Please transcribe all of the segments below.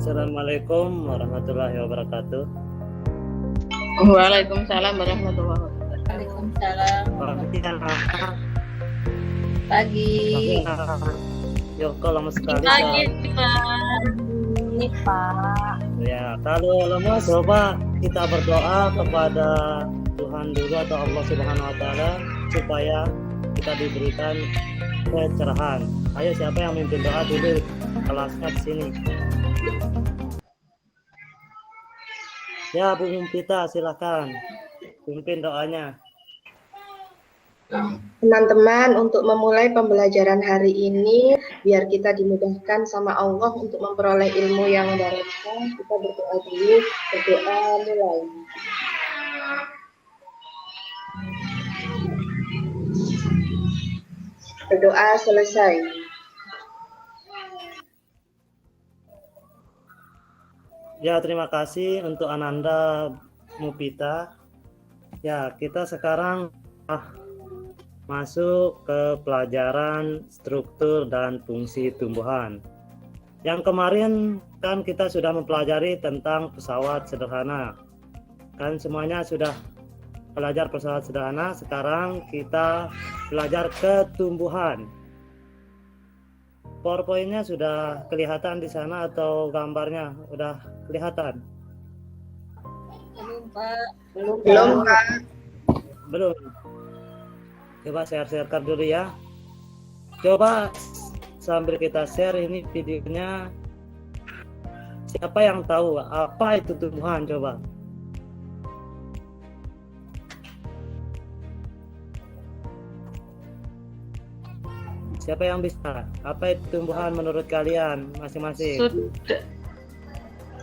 Assalamualaikum warahmatullahi wabarakatuh. Waalaikumsalam warahmatullahi wabarakatuh. Waalaikumsalam. Pagi anak, Pagi. Yoko lama sekali Pagi, Kak. Ini Pak. Ya, kalau lama coba kita berdoa kepada Tuhan dulu atau Allah Subhanahu wa taala supaya kita diberikan kecerahan. Ayo siapa yang mimpin doa dulu kelasnya di sini? Ya, Bu Mumpita silakan pimpin doanya. Teman-teman, untuk memulai pembelajaran hari ini, biar kita dimudahkan sama Allah untuk memperoleh ilmu yang barokah, kita berdoa dulu. Berdoa mulai. Berdoa selesai. Ya, terima kasih untuk Ananda Mupita. Ya, kita sekarang masuk ke pelajaran struktur dan fungsi tumbuhan. Yang kemarin kan kita sudah mempelajari tentang pesawat sederhana. Kan semuanya sudah belajar pesawat sederhana, sekarang kita belajar ke tumbuhan. PowerPoint-nya sudah kelihatan di sana atau gambarnya sudah kelihatan? Belum Pak. Belum, Pak. Belum. Coba share-sharekan dulu ya. Coba sambil kita share ini videonya. Siapa yang tahu apa itu tumbuhan? Coba. Siapa yang bisa? Apa itu tumbuhan menurut kalian masing-masing?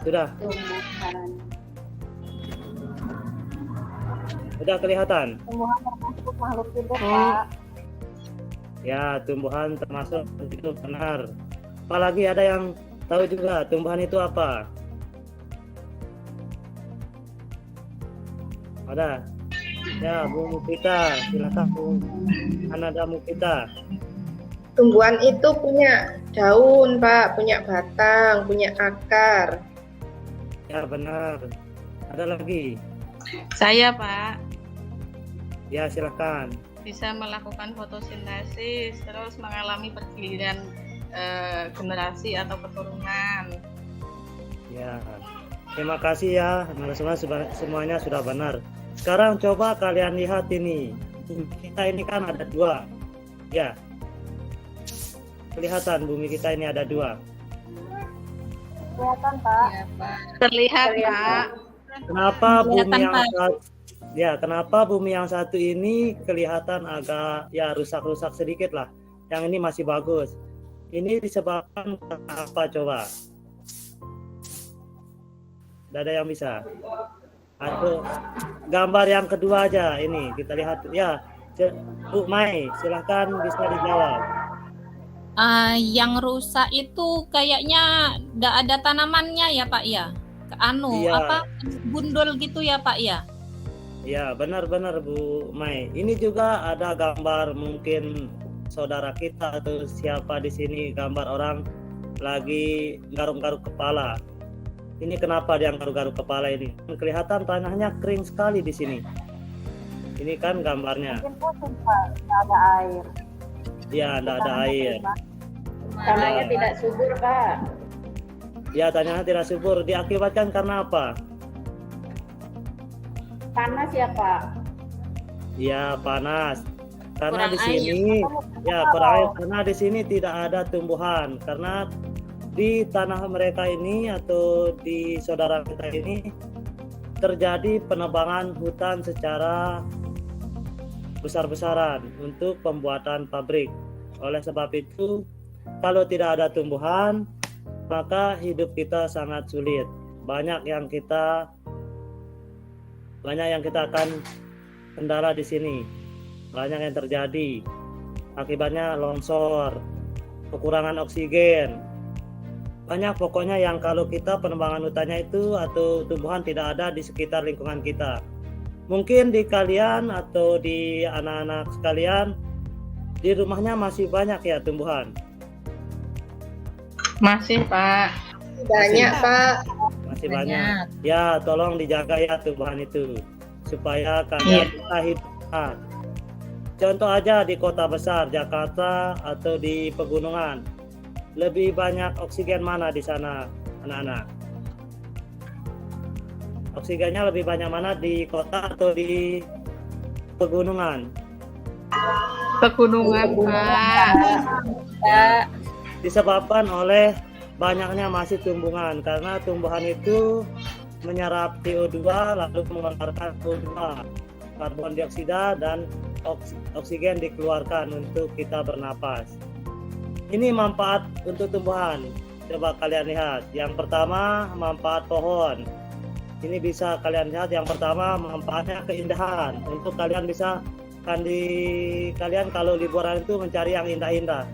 Sudah? Tumbuhan. Sudah kelihatan? Tumbuhan termasuk makhluk hidup Pak. Ya, tumbuhan termasuk itu benar. Apalagi ada yang tahu juga tumbuhan itu apa? Ada? Ya, Bu Mupita, silakan Bu. Ananda Mupita. Tumbuhan itu punya daun, Pak, punya batang, punya akar. Ya, benar. Ada lagi? Saya, Pak, Ya, silakan. bisa melakukan fotosintesis, terus mengalami pergiliran generasi atau keturunan. Ya. Terima kasih ya. Semuanya sudah benar. Sekarang coba kalian lihat ini. Kita ini kan ada dua. Ya. Kelihatan bumi kita ini ada dua. Kelihatan Pak. Ya, Pak. Terlihat, Pak. Kenapa Kelihatan, bumi yang Pak. kenapa bumi yang satu ini kelihatan agak ya rusak-rusak sedikit lah. Yang ini masih bagus. Ini disebabkan karena apa coba? Tidak ada yang bisa. Atau gambar yang kedua aja ini kita lihat ya. Bu Mai, silahkan bisa dijawab. Yang rusak itu kayaknya nggak ada tanamannya ya Pak ya? Iya. Apa bundol gitu ya Pak ya? Ya, benar-benar Bu Mai. Ini juga ada gambar mungkin saudara kita atau siapa di sini, gambar orang lagi garuk-garuk kepala. Ini kenapa dia garuk-garuk kepala ini? Kelihatan tanahnya kering sekali di sini. Ini kan gambarnya. Mungkin pusing Pak, nggak ada air. Ya, tidak ada air. Tanahnya tidak subur Pak. Ya, tanahnya tidak subur. Diakibatkan karena apa? Panas ya Pak. Ya, panas. Karena Kurang di sini kurang air. Karena di sini tidak ada tumbuhan. Karena di tanah mereka ini atau di saudara kita ini terjadi penebangan hutan secara besar-besaran untuk pembuatan pabrik. Oleh sebab itu, kalau tidak ada tumbuhan, maka hidup kita sangat sulit. Banyak yang kita akan kendala di sini. Banyak yang terjadi. Akibatnya longsor, kekurangan oksigen. Banyak pokoknya yang kalau kita penebangan hutannya itu atau tumbuhan tidak ada di sekitar lingkungan kita. Mungkin di kalian atau di anak-anak sekalian di rumahnya masih banyak ya tumbuhan. Masih, Pak. Banyak, Pak. Masih banyak. Ya, tolong dijaga ya tumbuhan itu supaya kalian bisa hidup sehat. Contoh aja di kota besar Jakarta atau di pegunungan, lebih banyak oksigen mana di sana, anak-anak? Oksigennya lebih banyak mana di kota atau di pegunungan? Pegunungan, Pak. Pak. Disebabkan oleh banyaknya masih tumbuhan, karena tumbuhan itu menyerap CO2 lalu mengeluarkan O2, karbon dioksida, dan oksigen dikeluarkan untuk kita bernapas. Ini manfaat untuk tumbuhan. Coba kalian lihat. Yang pertama, manfaat pohon. Ini bisa kalian lihat. Yang pertama, manfaatnya keindahan. Untuk kalian bisa kalian kalau liburan itu mencari yang indah-indah.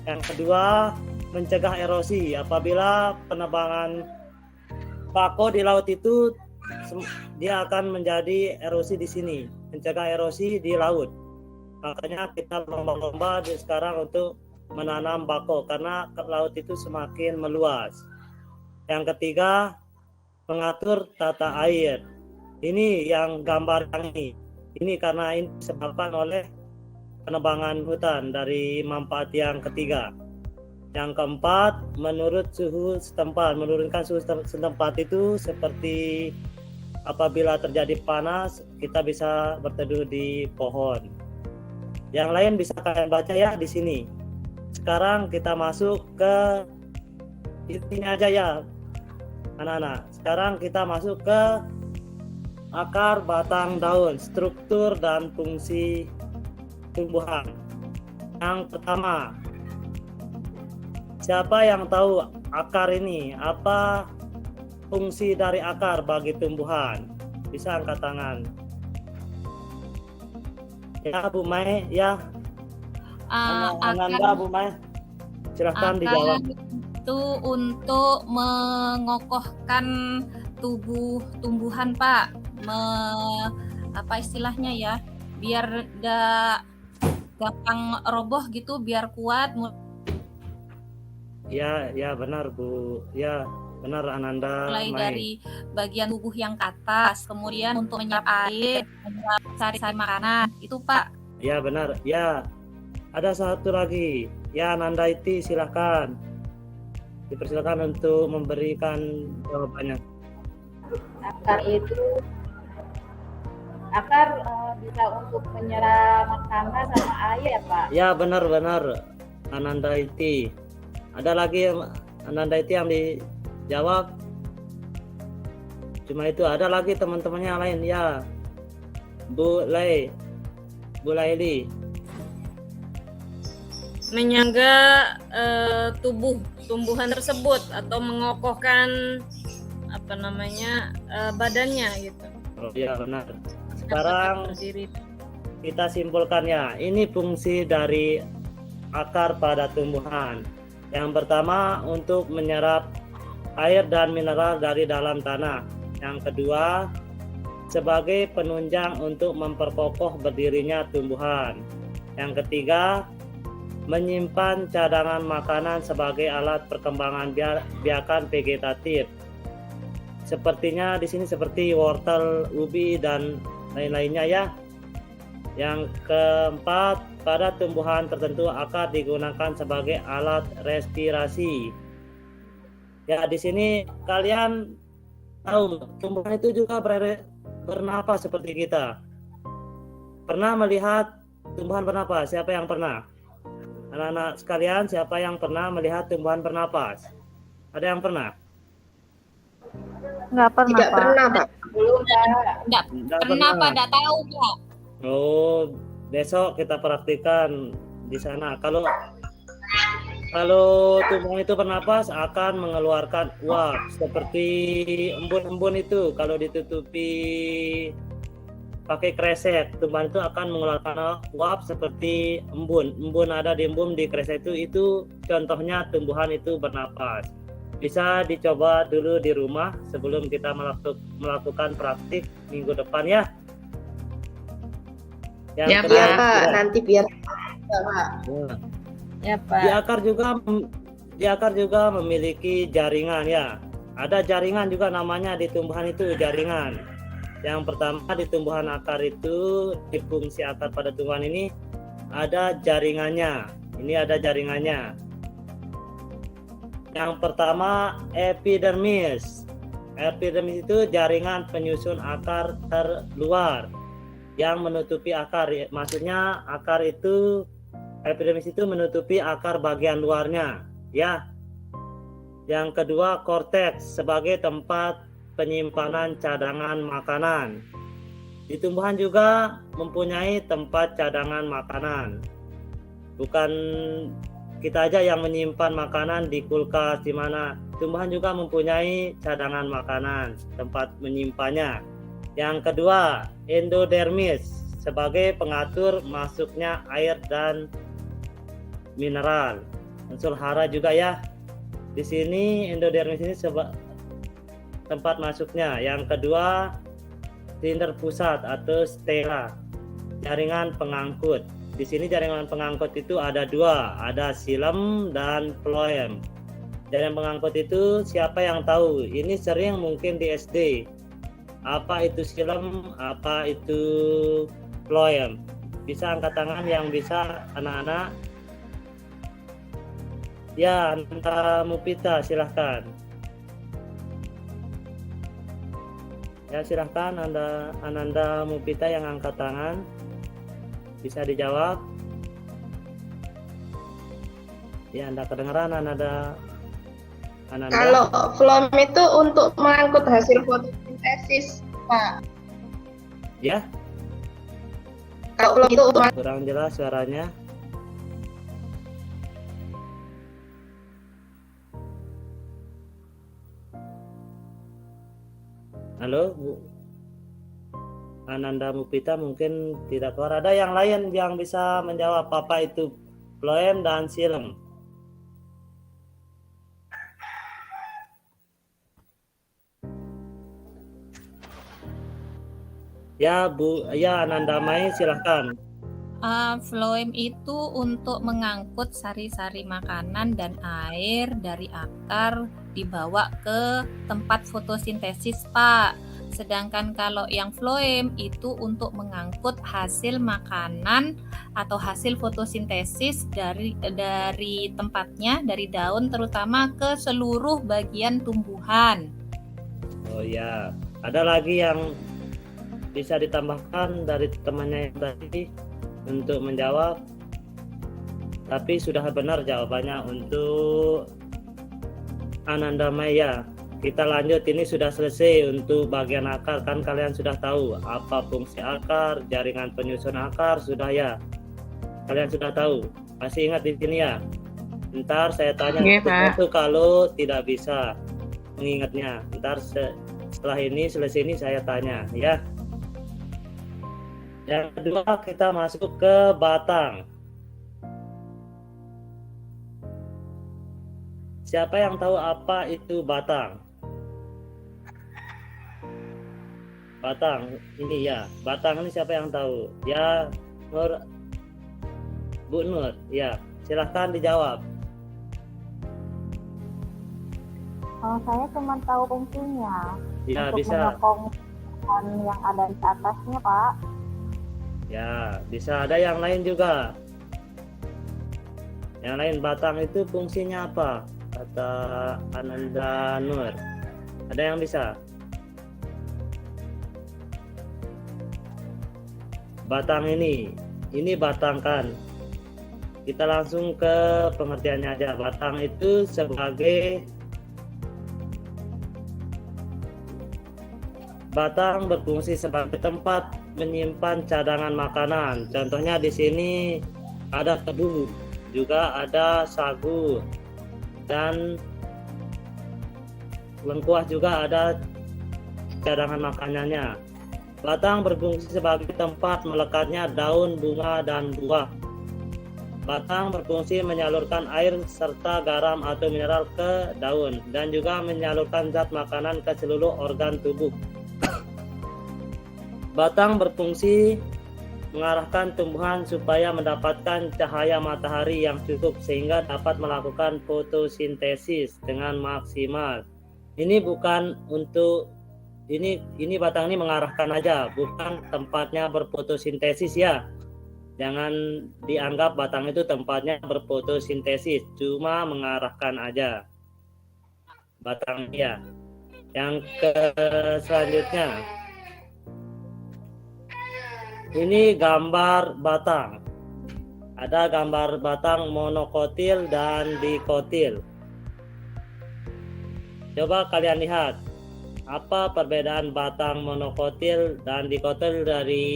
Yang kedua, mencegah erosi. Apabila penebangan bako di laut itu, dia akan menjadi erosi di sini, mencegah erosi di laut. Makanya kita lomba-lomba sekarang untuk menanam bako karena laut itu semakin meluas. Yang ketiga, mengatur tata air. Ini yang gambar yang ini karena ini disebabkan oleh penebangan hutan dari manfaat yang ketiga. Yang keempat, menurut suhu setempat, menurunkan suhu setempat itu seperti apabila terjadi panas, kita bisa berteduh di pohon. Yang lain bisa kalian baca ya di sini. Sekarang kita masuk ke intinya aja ya, anak-anak. Sekarang kita masuk ke akar, batang, daun, struktur dan fungsi tumbuhan. Yang pertama, siapa yang tahu akar ini? Apa fungsi dari akar bagi tumbuhan? Bisa angkat tangan. Ya, Bu Mai, ya. Ananda, Bu Mai. Silahkan dijawab. Itu untuk mengokohkan tubuh tumbuhan, Pak. Apa istilahnya ya? Biar gak gampang roboh gitu, biar kuat. Ya benar Bu. Ya benar Ananda. Mulai dari bagian tubuh yang ke atas, kemudian untuk menyerap air, menyerap sari-sari makanan. Itu Pak. Ya benar. Ya ada satu lagi. Ya Ananda itu silahkan. Dipersilakan untuk memberikan jawabannya. Akar bisa untuk menyerap makanan sama air ya Pak? Ya benar Ananda itu. Ada lagi Ananda itu yang dijawab. Cuma itu, ada lagi teman-temannya yang lain ya. Bu Laili. Menyangga tumbuhan tersebut atau mengokohkan badannya gitu. Oh iya benar. Sekarang kita simpulkan ya. Ini fungsi dari akar pada tumbuhan. Yang pertama, untuk menyerap air dan mineral dari dalam tanah. Yang kedua, sebagai penunjang untuk memperkokoh berdirinya tumbuhan. Yang ketiga, menyimpan cadangan makanan sebagai alat perkembangan biakan vegetatif. Sepertinya di sini seperti wortel, ubi dan lain-lainnya ya. Yang keempat, pada tumbuhan tertentu akar digunakan sebagai alat respirasi. Ya, di sini kalian tahu tumbuhan itu juga bernapas seperti kita. Pernah melihat tumbuhan bernapas? Siapa yang pernah? Anak-anak sekalian, siapa yang pernah melihat tumbuhan bernapas? Ada yang pernah? Tidak pernah, Pak. Belum Pak. Nggak pernah, Pak. Nggak tahu, Pak. Oh, besok kita praktikan di sana. Kalau tumbuhan itu bernapas akan mengeluarkan uap seperti embun-embun itu. Kalau ditutupi pakai kresek, tumbuhan itu akan mengeluarkan uap seperti embun. Embun ada di embun di kresek itu contohnya tumbuhan itu bernapas. Bisa dicoba dulu di rumah sebelum kita melakukan praktik minggu depan ya. Ya, Iya Pak, nanti biar Pak. Ya Pak. Di akar juga Di akar juga memiliki jaringan ya. Ada jaringan juga namanya di tumbuhan itu jaringan. Yang pertama di tumbuhan akar itu, di fungsi akar pada tumbuhan ini ada jaringannya. Ini ada jaringannya. Yang pertama epidermis. Epidermis itu jaringan penyusun akar terluar yang menutupi akar. Maksudnya akar itu, epidermis itu menutupi akar bagian luarnya ya. Yang kedua korteks sebagai tempat penyimpanan cadangan makanan. Di tumbuhan juga mempunyai tempat cadangan makanan. Bukan kita aja yang menyimpan makanan di kulkas di mana, tumbuhan juga mempunyai cadangan makanan, tempat menyimpannya. Yang kedua, endodermis sebagai pengatur masuknya air dan mineral. Unsur hara juga ya. Di sini endodermis ini tempat masuknya. Yang kedua, silinder pusat atau stela, jaringan pengangkut. Di sini jaringan pengangkut itu ada dua, ada silem dan floem. Jaringan pengangkut itu siapa yang tahu? Ini sering mungkin di SD. Apa itu silem? Apa itu floem? Bisa angkat tangan yang bisa anak-anak. Ya, Ananda Mupita silahkan. Ya silahkan Ananda Mupita yang angkat tangan. Bisa dijawab. Ya, Anda kedengaran Ananda. Kalau phloem itu untuk mengangkut hasil fotosintesis, Pak. Ya, Kalau phloem itu untuk kurang jelas suaranya. Halo, Bu. Ananda Mupita mungkin tidak keluar. Ada yang lain yang bisa menjawab apa itu phloem dan silem? Ya Bu, ya Ananda Mai silahkan. Phloem itu untuk mengangkut sari-sari makanan dan air dari akar dibawa ke tempat fotosintesis, Pak. Sedangkan kalau yang phloem itu untuk mengangkut hasil makanan atau hasil fotosintesis dari tempatnya, dari daun terutama ke seluruh bagian tumbuhan. Oh ya, ada lagi yang bisa ditambahkan dari temannya yang tadi untuk menjawab? Tapi sudah benar jawabannya untuk Ananda Maya. Kita lanjut, ini sudah selesai untuk bagian akar, kan kalian sudah tahu apa fungsi akar, jaringan penyusun akar, sudah ya. Kalian sudah tahu, masih ingat di sini ya. Ntar saya tanya itu kalau tidak bisa mengingatnya. Ntar setelah ini selesai ini saya tanya ya. Yang kedua kita masuk ke batang. Siapa yang tahu apa itu batang? Batang ini ya, batang ini siapa yang tahu? Ya, Nur, Bu Nur, ya, silahkan dijawab. Saya cuma tahu fungsinya Ya, untuk bisa. menyokong yang ada di atasnya, Pak. Ya, bisa ada yang lain juga. Yang lain, batang itu fungsinya apa? Kata Ananda Nur. Ada yang bisa? Batang ini batang kan. Kita langsung ke pengertiannya aja. Batang itu batang berfungsi sebagai tempat menyimpan cadangan makanan. Contohnya di sini ada tebu, juga ada sagu, dan lengkuas juga ada cadangan makanannya. Batang berfungsi sebagai tempat melekatnya daun, bunga, dan buah. Batang berfungsi menyalurkan air serta garam atau mineral ke daun dan juga menyalurkan zat makanan ke seluruh organ tubuh. Batang berfungsi mengarahkan tumbuhan supaya mendapatkan cahaya matahari yang cukup sehingga dapat melakukan fotosintesis dengan maksimal. Ini bukan untuk ini batang ini mengarahkan aja, bukan tempatnya berfotosintesis ya. Jangan dianggap batang itu tempatnya berfotosintesis, cuma mengarahkan aja batangnya. Yang selanjutnya, ini gambar batang. Ada gambar batang monokotil dan dikotil. Coba kalian lihat, apa perbedaan batang monokotil dan dikotil dari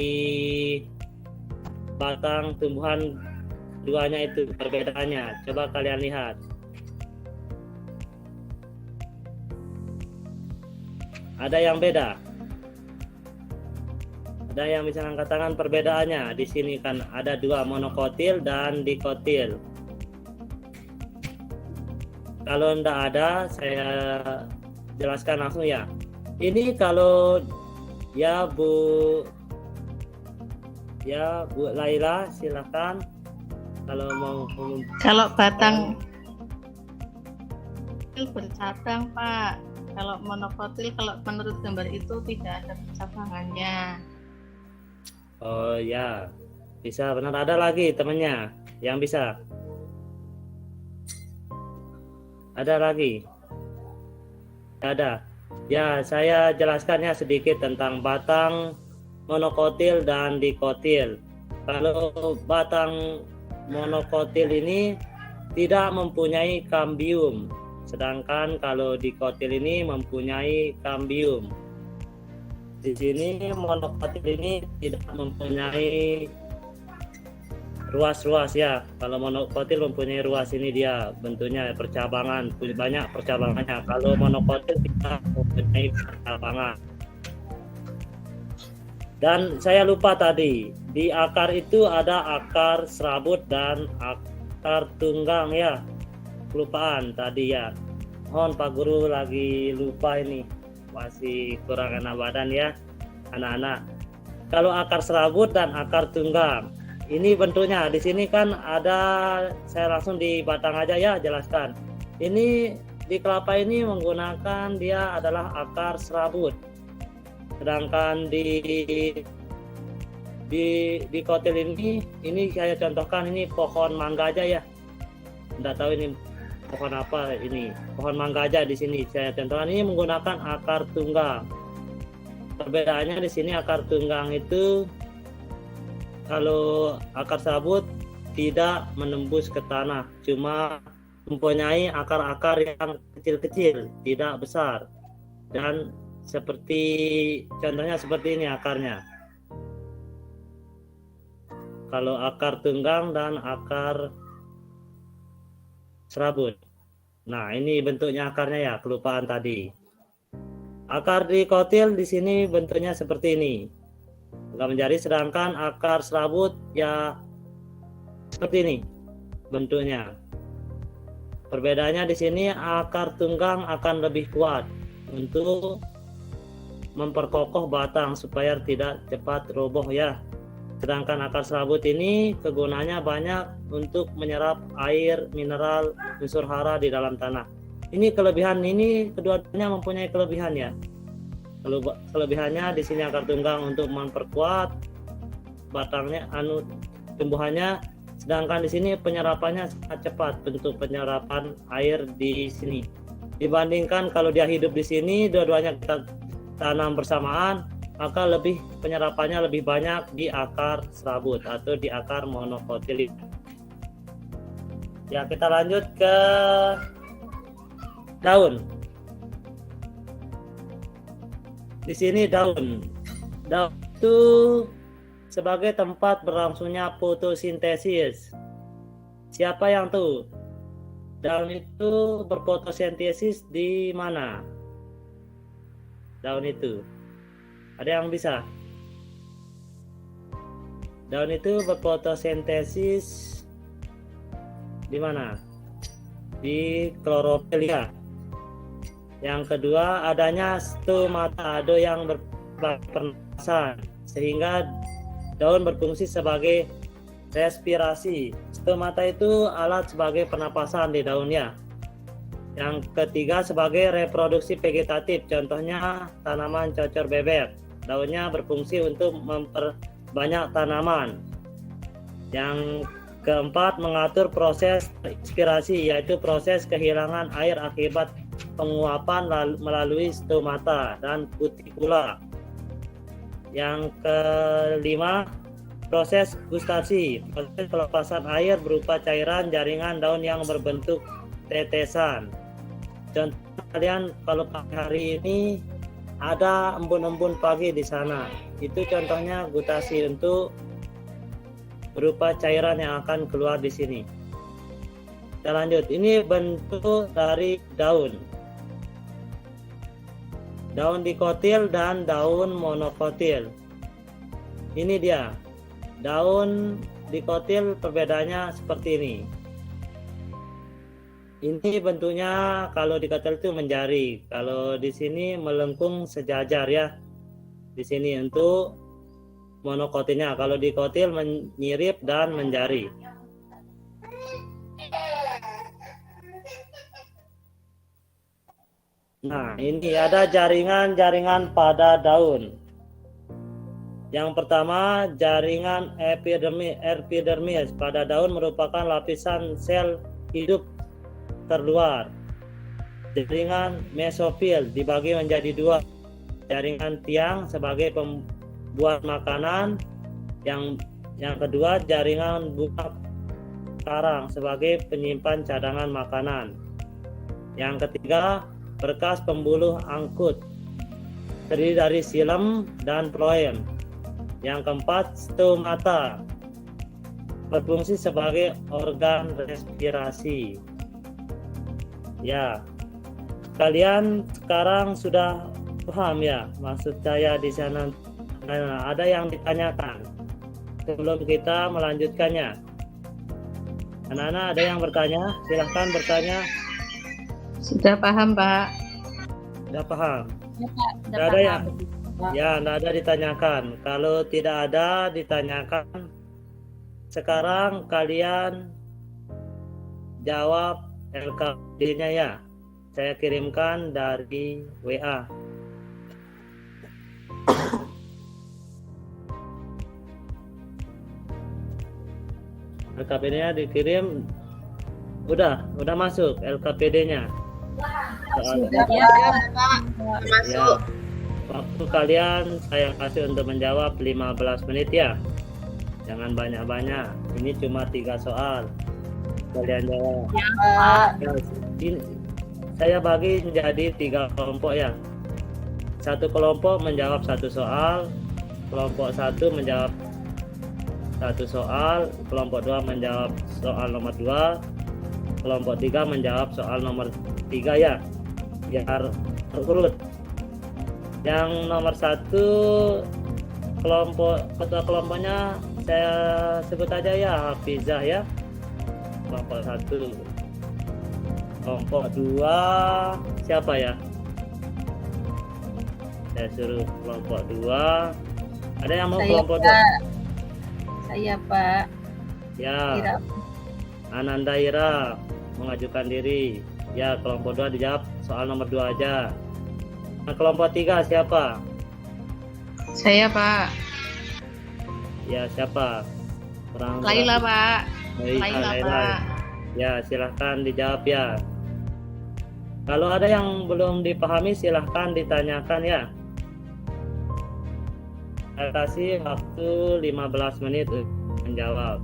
batang tumbuhan duanya itu, perbedaannya. Coba kalian lihat. Ada yang beda? Ada yang bisa angkat tangan perbedaannya? Di sini kan ada dua, monokotil dan dikotil. Kalau tidak ada, saya jelaskan langsung ya. Ini kalau ya Bu Laila, silakan kalau mau. Kalau batang bercabang Pak. Kalau monokotil, kalau menurut gambar itu tidak ada percabangannya. Oh ya, bisa, benar. Ada lagi temannya yang bisa? Ada lagi? Ada. Ya, saya jelaskannya sedikit tentang batang monokotil dan dikotil. Kalau batang monokotil ini tidak mempunyai kambium, sedangkan kalau dikotil ini mempunyai kambium. Di sini monokotil ini tidak mempunyai ruas-ruas ya. Kalau monokotil mempunyai ruas, ini dia bentuknya percabangan, banyak percabangannya. Kalau monokotil tidak mempunyai percabangan. Dan saya lupa tadi, di akar itu ada akar serabut dan akar tunggang ya. Kelupaan tadi ya. Mohon Pak Guru lagi lupa ini, masih kurang enak badan ya anak-anak. Kalau akar serabut dan akar tunggang, ini bentuknya di sini kan ada, saya langsung di batang aja ya jelaskan. Ini di kelapa ini menggunakan dia adalah akar serabut, sedangkan di kotil ini saya contohkan, ini pohon mangga aja ya. Nggak tahu ini pohon apa, ini pohon mangga aja. Di sini saya contohkan, ini menggunakan akar tunggang. Perbedaannya di sini, akar tunggang itu kalau akar serabut tidak menembus ke tanah, cuma mempunyai akar-akar yang kecil-kecil, tidak besar. Dan seperti contohnya seperti ini akarnya. Kalau akar tunggang dan akar serabut. Nah, ini bentuknya akarnya ya, kelupaan tadi. Akar dikotil di sini bentuknya seperti ini, enggak menjadi, sedangkan akar serabut ya seperti ini bentuknya. Perbedaannya di sini, akar tunggang akan lebih kuat untuk memperkokoh batang supaya tidak cepat roboh ya. Sedangkan akar serabut ini kegunaannya banyak untuk menyerap air, mineral, unsur hara di dalam tanah. Ini kelebihan, ini kedua-duanya mempunyai kelebihan ya. Kelebihannya di sini akar tunggang untuk memperkuat batangnya, tumbuhannya, sedangkan di sini penyerapannya sangat cepat untuk penyerapan air di sini. Dibandingkan kalau dia hidup di sini, dua-duanya kita tanam bersamaan, maka penyerapannya lebih banyak di akar serabut atau di akar monokotil. Ya, kita lanjut ke daun. Di sini daun itu sebagai tempat berlangsungnya fotosintesis. Siapa yang tahu daun itu berfotosintesis di mana? Daun itu ada yang bisa? Daun itu berfotosintesis di mana? Di klorofil ya. Yang kedua, adanya stomata yang berpernapasan, sehingga daun berfungsi sebagai respirasi. Stomata itu alat sebagai pernapasan di daunnya. Yang ketiga sebagai reproduksi vegetatif, contohnya tanaman cocor bebek. Daunnya berfungsi untuk memperbanyak tanaman. Yang keempat mengatur proses inspirasi, yaitu proses kehilangan air akibat penguapan melalui stomata dan cuticula. Yang kelima proses gustasi, proses pelepasan air berupa cairan jaringan daun yang berbentuk tetesan. Contoh kalian kalau pagi hari ini ada embun-embun pagi di sana, itu contohnya gustasi untuk berupa cairan yang akan keluar di sini. Kita lanjut, ini bentuk dari daun. Daun dikotil dan daun monokotil. Ini dia. Daun dikotil perbedaannya seperti ini. Ini bentuknya kalau dikotil itu menjari. Kalau di sini melengkung sejajar ya. Di sini untuk monokotilnya. Kalau dikotil menyirip dan menjari. Nah, ini ada jaringan-jaringan pada daun. Yang pertama, jaringan epidermis pada daun merupakan lapisan sel hidup terluar. Jaringan mesofil dibagi menjadi dua. Jaringan tiang sebagai pembuat makanan. Yang kedua, jaringan bunga karang sebagai penyimpan cadangan makanan. Yang ketiga, berkas pembuluh angkut terdiri dari xilem dan phloem. Yang keempat, stomata berfungsi sebagai organ respirasi. Ya, kalian sekarang sudah paham ya maksud saya di sana. Nah, ada yang ditanyakan sebelum kita melanjutkannya? Anak-anak ada yang bertanya? Silahkan bertanya. Sudah paham, Pak? Sudah paham? Udah Tidak ada paham. yang ya, tidak ada ditanyakan. Kalau tidak ada ditanyakan, sekarang kalian jawab LKP-nya ya. Saya kirimkan dari WA. LKPD-nya dikirim. Udah masuk LKPD-nya. Masuk. Waktu kalian saya kasih untuk menjawab 15 menit ya. Jangan banyak-banyak. Ini cuma 3 soal. Kalian jawab. Ya, ini, saya bagi menjadi 3 kelompok ya. Satu kelompok menjawab 1 soal, kelompok 1 menjawab 1 soal, kelompok 2 menjawab soal nomor 2, kelompok 3 menjawab soal nomor 3 ya. Biar terurut. Yang nomor 1 ketua kelompoknya saya sebut aja ya, Hafizah ya. Kelompok 1. Kelompok 2 siapa ya? Saya suruh kelompok 2. Ada yang mau kelompok 2? Saya, Pak. Ya. Ira. Ananda Ira mengajukan diri. Ya, kelompok 2 dijawab soal nomor 2 aja. Nah, kelompok 3 siapa? Saya, Pak. Ya, siapa? Kurang Laila, Pak. Laila, Laila, Pak. Ya, silahkan dijawab ya. Kalau ada yang belum dipahami silahkan ditanyakan ya. Saya kasih waktu 15 menit untuk menjawab.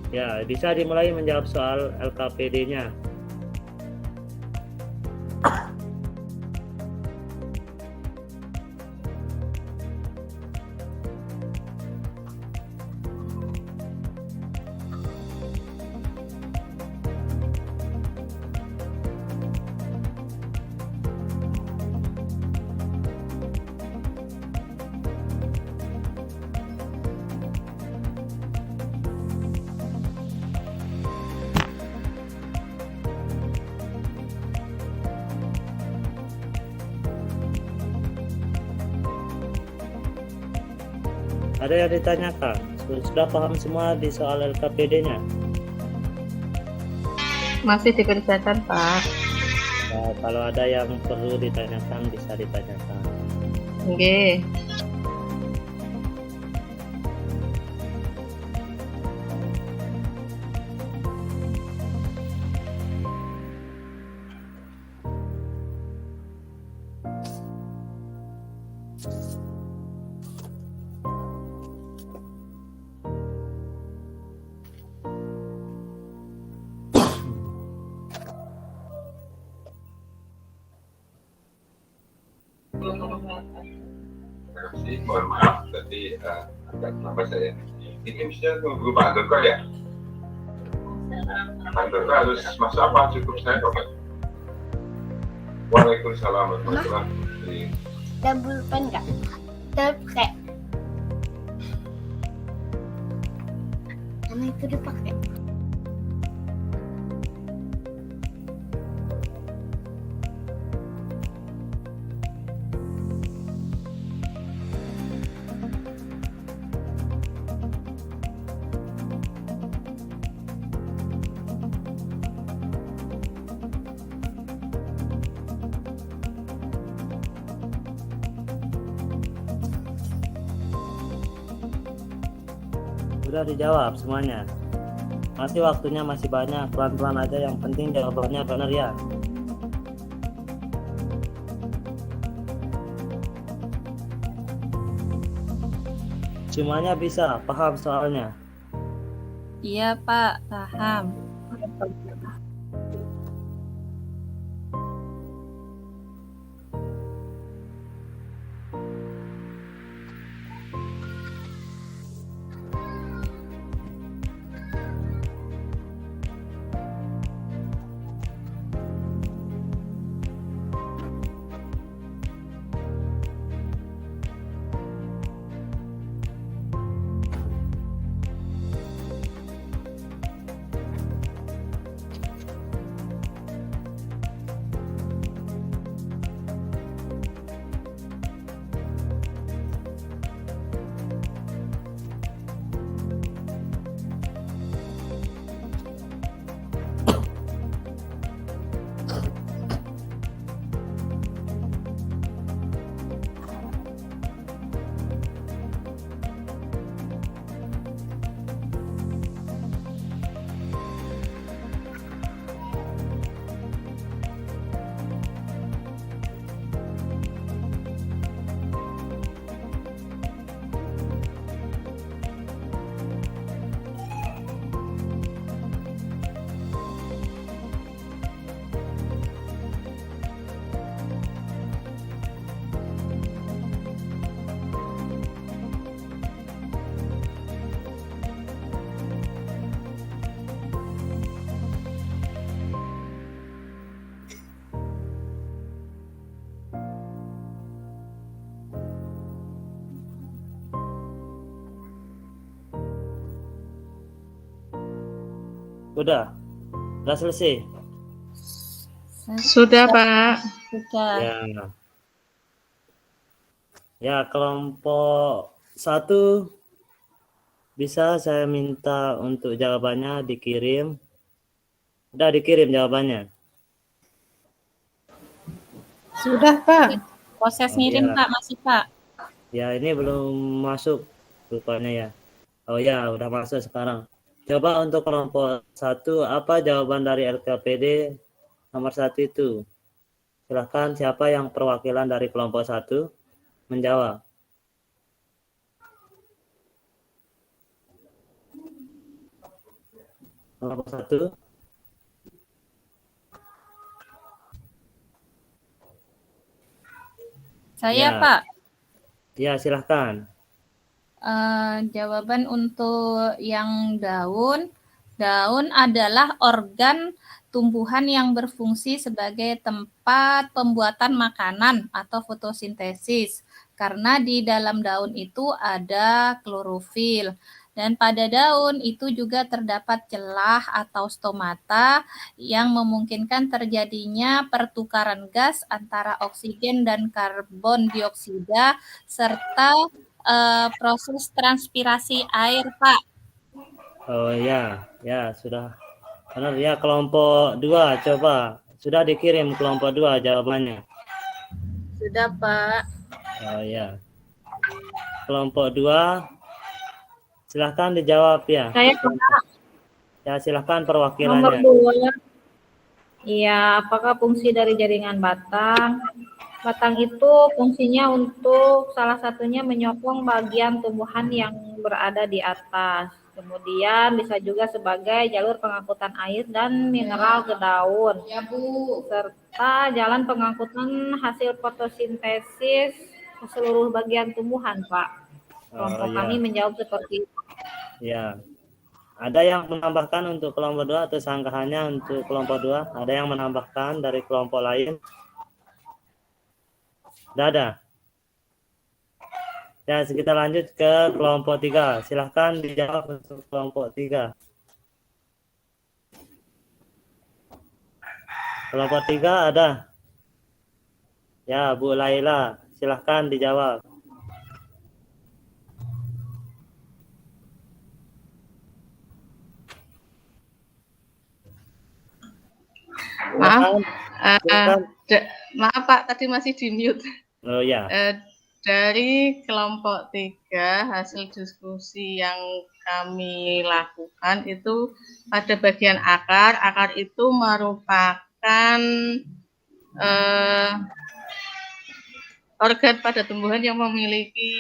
Ya, bisa dimulai menjawab soal LKPD-nya. Ada yang ditanyakan? Sudah paham semua di soal LKPD-nya? Masih dikerjakan, Pak. Ya, kalau ada yang perlu ditanyakan bisa ditanyakan. Oke. Terima kasih, mohon maaf tadi agak terlambat saya. Ini bisa tunggu Pak Andoko ya? Pak Andoko harus masuk apa? Cukup saya kok Pak. Waalaikumsalam warahmatullahi wabarakatuh. Ada pulpen nggak? Terpakai. Karena itu dipakai. Sudah dijawab semuanya. Masih waktunya masih banyak, pelan-pelan aja, yang penting jawabannya benar ya. Semuanya bisa, paham soalnya. Iya, Pak, paham. Sudah selesai. Sudah, Pak. Sudah. Ya. Ya, kelompok 1 bisa saya minta untuk jawabannya dikirim. Udah dikirim jawabannya. Sudah, Pak. Proses Oh, ngirim, ya. Pak, masih, Pak. Ya, ini belum masuk rupanya ya. Oh ya, udah masuk sekarang. Coba untuk kelompok 1, apa jawaban dari LKPD nomor 1 itu? Silahkan siapa yang perwakilan dari kelompok 1 menjawab. Kelompok 1. Saya, Ya. Pak. Ya, silahkan. Jawaban untuk yang daun adalah organ tumbuhan yang berfungsi sebagai tempat pembuatan makanan atau fotosintesis. Karena di dalam daun itu ada klorofil. Dan pada daun itu juga terdapat celah atau stomata yang memungkinkan terjadinya pertukaran gas antara oksigen dan karbon dioksida serta proses transpirasi air, Pak. Oh ya, ya sudah benar ya. Kelompok 2 coba sudah dikirim kelompok 2 jawabannya. Sudah, Pak. Oh ya. Kelompok 2 silahkan dijawab ya. Saya Pak, Ya silahkan nomor perwakilannya. 2. Iya, apakah fungsi dari jaringan batang? Batang itu fungsinya untuk salah satunya menyokong bagian tumbuhan yang berada di atas. Kemudian bisa juga sebagai jalur pengangkutan air dan mineral ke daun. Ya, Bu. Serta jalan pengangkutan hasil fotosintesis ke seluruh bagian tumbuhan, Pak. Kelompok Oh, kami ya. menjawab seperti itu. Ya. Ada yang menambahkan untuk kelompok 2 atau sangkahannya untuk kelompok 2? Ada yang menambahkan dari kelompok lain? Tidak ada. Ya, kita lanjut ke kelompok 3. Silahkan dijawab untuk kelompok 3. Kelompok 3 ada? Ya, Bu Laila, silahkan dijawab. Maaf, Silakan. maaf Pak, tadi masih di mute. Oh ya, Dari kelompok 3 hasil diskusi yang kami lakukan itu pada bagian akar. Akar itu merupakan organ pada tumbuhan yang memiliki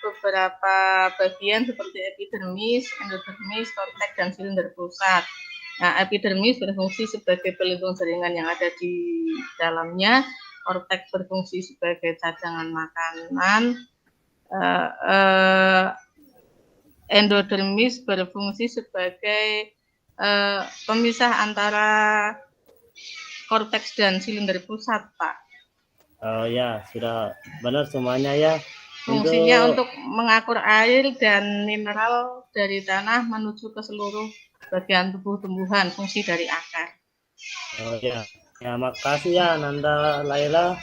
beberapa bagian seperti epidermis, endodermis, korteks, dan silinder pusat. Nah, epidermis berfungsi sebagai pelindung jaringan yang ada di dalamnya. Korteks berfungsi sebagai cadangan makanan, endodermis berfungsi sebagai pemisah antara korteks dan silinder pusat, Pak. oh ya, sudah benar semuanya ya. Fungsinya untuk mengakur air dan mineral dari tanah menuju ke seluruh bagian tubuh tumbuhan, fungsi dari akar. Oh ya. Ya, makasih ya Nanda Laila.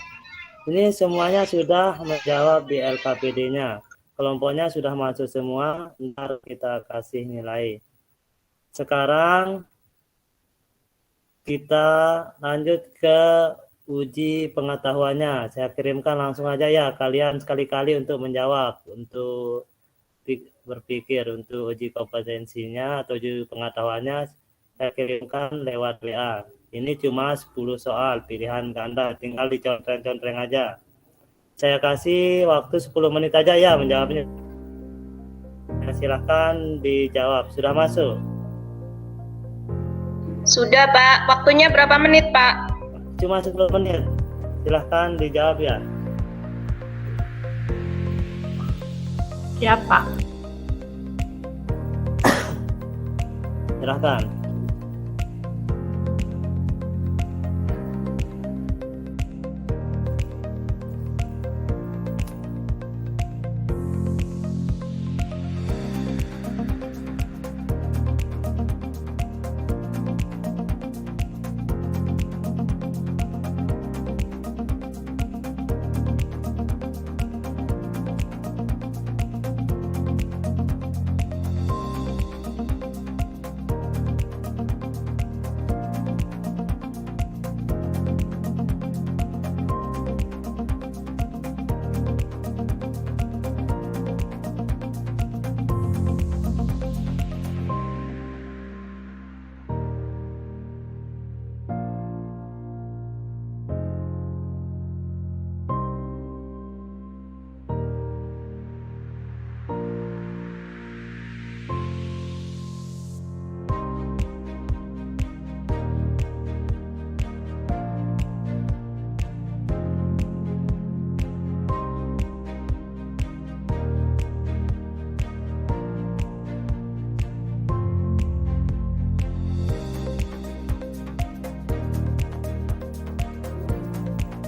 Ini semuanya sudah menjawab di LKPD-nya. Kelompoknya sudah masuk semua. Ntar kita kasih nilai. Sekarang kita lanjut ke uji pengetahuannya. Saya kirimkan langsung aja ya. Kalian sekali-kali untuk menjawab, untuk berpikir, untuk uji kompetensinya atau uji pengetahuannya. Saya kirimkan lewat WA. Ini cuma 10 soal pilihan ganda, tinggal dicontreng-contreng aja. Saya kasih waktu 10 menit aja ya menjawabnya. Silahkan dijawab. Sudah masuk? Sudah, Pak. Waktunya berapa menit, Pak? Cuma 10 menit. Silahkan dijawab ya. Siap, Pak. Silahkan.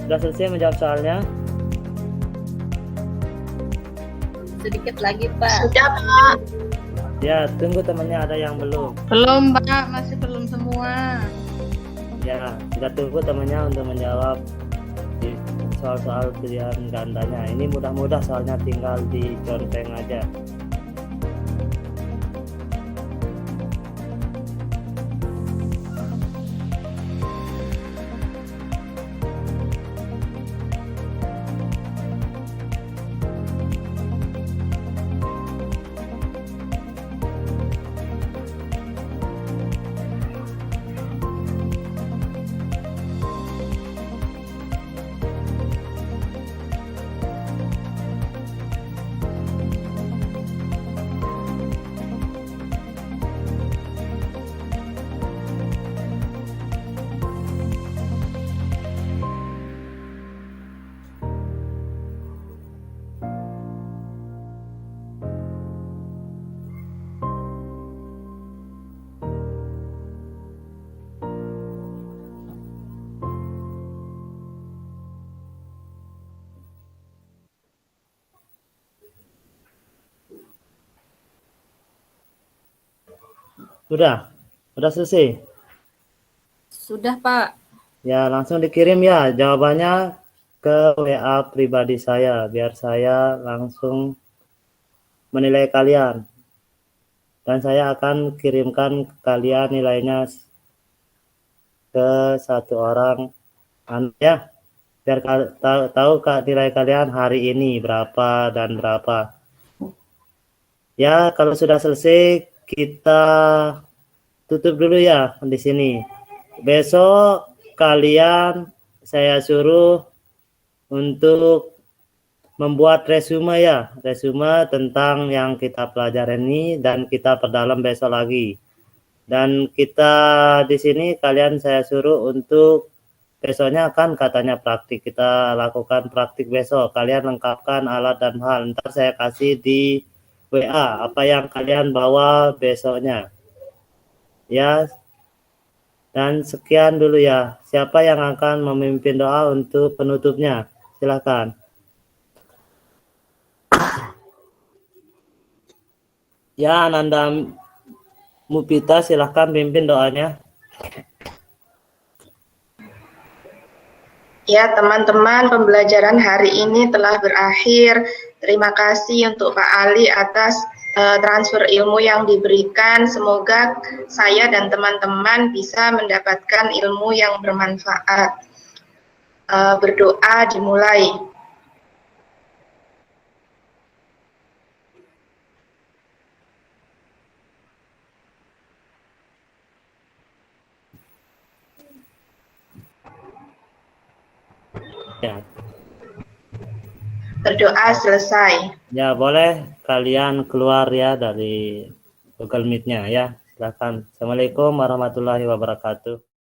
Sudah selesai menjawab soalnya? Sedikit lagi, Pak. Sudah, Pak. Ya, tunggu temannya ada yang belum. Belum, Pak, masih belum semua. Ya, kita tunggu temannya untuk menjawab. soal-soal pilihan gandanya. Ini mudah-mudah soalnya tinggal diconteng aja. Udah selesai. Sudah, Pak. Ya, langsung dikirim ya jawabannya ke WA pribadi saya biar saya langsung menilai kalian. Dan saya akan kirimkan ke kalian nilainya ke satu orang ya. Biar tahu nilai kalian hari ini berapa dan berapa. Ya, kalau sudah selesai kita tutup dulu ya di sini. Besok kalian saya suruh untuk membuat resume ya, resume tentang yang kita pelajari ini dan kita perdalam besok lagi. Dan kita di sini kalian saya suruh untuk besoknya kan katanya praktik, kita lakukan praktik besok. Kalian lengkapkan alat dan hal. Ntar saya kasih di WA apa yang kalian bawa besoknya. Ya. Dan sekian dulu ya. Siapa yang akan memimpin doa untuk penutupnya? Silakan. Ya, Ananda Mupita, silahkan pimpin doanya. Ya, teman-teman, pembelajaran hari ini telah berakhir. Terima kasih untuk Pak Ali atas transfer ilmu yang diberikan. Semoga saya dan teman-teman bisa mendapatkan ilmu yang bermanfaat. Berdoa dimulai. Ya. Berdoa selesai. Ya, boleh kalian keluar ya dari Google Meet-nya ya. Silakan. Assalamualaikum warahmatullahi wabarakatuh.